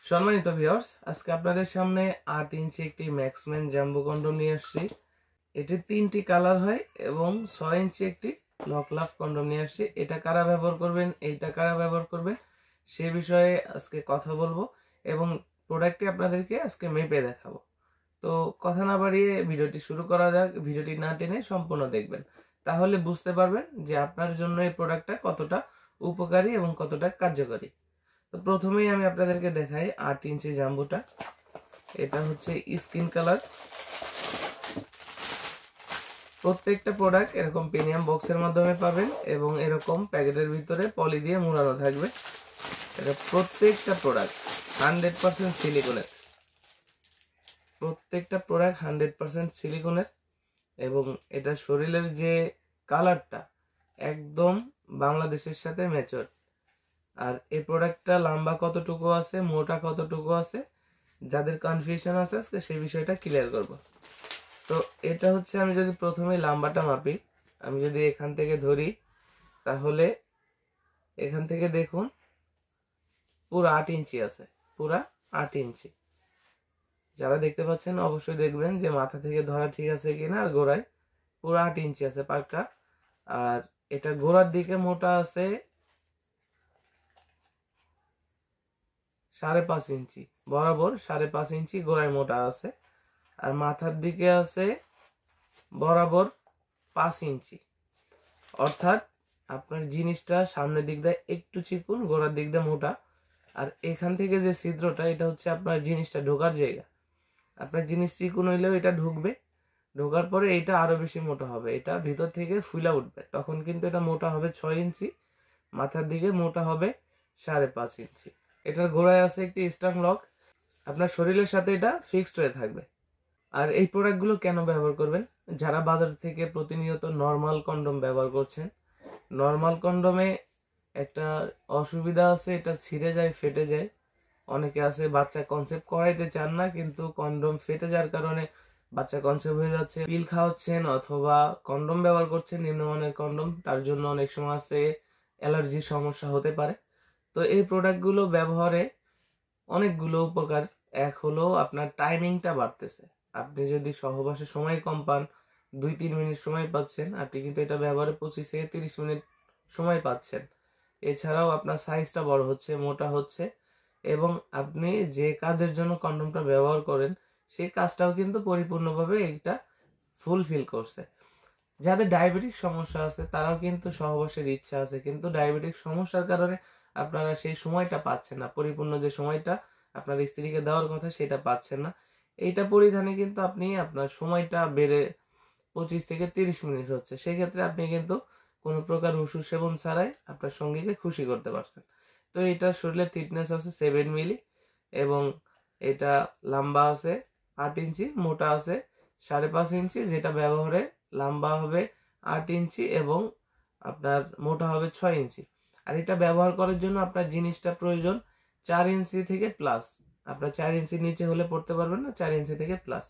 সম্মানিত ভিউয়ার্স, আজকে আপনাদের সামনে 8 ইঞ্চি একটি ম্যাক্সম্যান জাম্বো কন্ডম নিয়ে আসছি। এটি 3টি কালার হয় এবং 6 ইঞ্চি একটি লক লাভ কন্ডম নিয়ে আসছি। এটা কারা ব্যবহার করবেন, এইটা কারা ব্যবহার করবেন সে বিষয়ে আজকে কথা বলবো এবং প্রোডাক্টটি আপনাদেরকে আজকে মেপে দেখাবো। তো কথা না বাড়িয়ে ভিডিওটি শুরু করা যাক। ভিডিওটি না টেনে সম্পূর্ণ দেখবেন, তাহলে বুঝতে পারবেন যে আপনার জন্য এই প্রোডাক্টটা কতটা উপকারী এবং কতটা কার্যকরী। তো প্রথমেই আমি আপনাদেরকে দেখাই 8 ইঞ্চি জাম্বোটা। এটা হচ্ছে স্কিন কালার। প্রত্যেকটা প্রোডাক্ট এরকম প্রিমিয়াম বক্সের মাধ্যমে পাবেন এবং এরকম প্যাকেটের ভিতরে পলি দিয়ে মোড়ানো থাকবে। এটা প্রত্যেকটা প্রোডাক্ট 100% সিলিকনের। প্রত্যেকটা প্রোডাক্ট 100% সিলিকনের এবং এটা শরীরের যে কালারটা একদম বাংলাদেশের সাথে ম্যাচিওর। আর এই প্রোডাক্টটা লম্বা কতটুকু আছে, মোটা কতটুকু আছে, যাদের কনফিউশন আছে আজকে সেই বিষয়টা ক্লিয়ার করব। তো এটা হচ্ছে, আমি যদি প্রথমে লম্বাটা মাপি, আমি যদি এখান থেকে ধরি তাহলে এখান থেকে দেখুন পুরো 8 ইঞ্চি আছে, পুরা 8 ইঞ্চি। যারা দেখতে পাচ্ছেন অবশ্যই দেখবেন যে মাথা থেকে ধরা ঠিক আছে কিনা। আর গোড়ায় পুরো 8 ইঞ্চি আছে পাক্কা। আর এটা গোড়ার দিকে মোটা আছে 5.5 ইঞ্চি, বরাবর 5.5 ইঞ্চি গোড়ায় মোটা আছে। আর মাথার দিকে আছে বরাবর 5 ইঞ্চি। অর্থাৎ আপনার জিনিসটা সামনের দিক দিয়ে একটু চিকুন, গোড়ার দিক দিয়ে মোটা। আর এখান থেকে যে ছিদ্রটা, এটা হচ্ছে আপনার জিনিসটা ঢোকার জায়গা। আপনার জিনিস চিকুন হইলেও এটা ঢুকবে, ঢোকার পরে এটা আরো বেশি মোটা হবে, এটা ভিতর থেকে ফুলা উঠবে, তখন কিন্তু এটা মোটা হবে 6 ইঞ্চি। মাথার দিকে মোটা হবে 5.5 ইঞ্চি। এটার গোড়ায় আছে একটি স্ট্রং লক, আপনার শরীরের সাথে এটা ফিক্সড হয়ে থাকবে। আর এই প্রোডাক্টগুলো কেন ব্যবহার করবেন? যারা বাজার থেকে প্রতিনিয়ত নর্মাল কন্ডম ব্যবহার করছেন, নর্মাল কন্ডমে একটা অসুবিধা আছে, এটা ছিঁড়ে যায়, ফেটে যায়। অনেকে আছে বাচ্চা কনসেপ্ট করাইতে চান না, কিন্তু কন্ডম ফেটে যাওয়ার কারণে বাচ্চা কনসেপ্ট হয়ে যাচ্ছে। পিল খাওয়াচ্ছেন অথবা কন্ডম ব্যবহার করছেন নিম্নমানের কন্ডম, তার জন্য অনেক সময় আছে অ্যালার্জির সমস্যা হতে পারে। তো এই প্রোডাক্টগুলো ব্যবহারে অনেকগুলো উপকার। এক হলো আপনার টাইমিংটা বাড়তেছে। আপনি যদি সহবাসে সময় কম পান, 2-3 মিনিট সময় পাচ্ছেন, আপনি কিন্তু এটা ব্যবহারে 25 থেকে 30 মিনিট সময় পাচ্ছেন। এছাড়াও আপনার সাইজটা বড় হচ্ছে, মোটা হচ্ছে এবং আপনি যে কাজের জন্য কন্ডমটা ব্যবহার করেন সেই কাজটাও কিন্তু পরিপূর্ণভাবে এটা ফুলফিল করছে। যাদের ডায়াবেটিক সমস্যা আছে তারাও কিন্তু সহবাসের ইচ্ছা আছে, কিন্তু ডায়াবেটিক সমস্যার কারণে আপনারা সেই সময়টা পাচ্ছেন না, পরিপূর্ণ যে সময়টা আপনার স্ত্রীকে দেওয়ার কথা সেটা পাচ্ছেন না। এইটা পরিধানে কিন্তু আপনি আপনার সময়টা বেড়ে 25 থেকে 30 মিনিট হচ্ছে। সেই ক্ষেত্রে আপনি কিন্তু কোনো প্রকার ওষুধ সেবন ছাড়াই আপনার সঙ্গীকে খুশি করতে পারছেন। তো এটা শরীরের থিকনেস আছে 7 মিলি এবং এটা লম্বা আছে 8 ইঞ্চি, মোটা আছে 5.5 ইঞ্চি। যেটা ব্যবহারে লম্বা হবে 8 ইঞ্চি এবং আপনার মোটা হবে 6 ইঞ্চি। আর এটা ব্যবহার করার জন্য আপনার জিনিসটা প্রয়োজন 4 ইঞ্চি থেকে প্লাস। আপনার 4 ইঞ্চি নিচে হলে পড়তে পারবেন না, 4 ইঞ্চি থেকে প্লাস।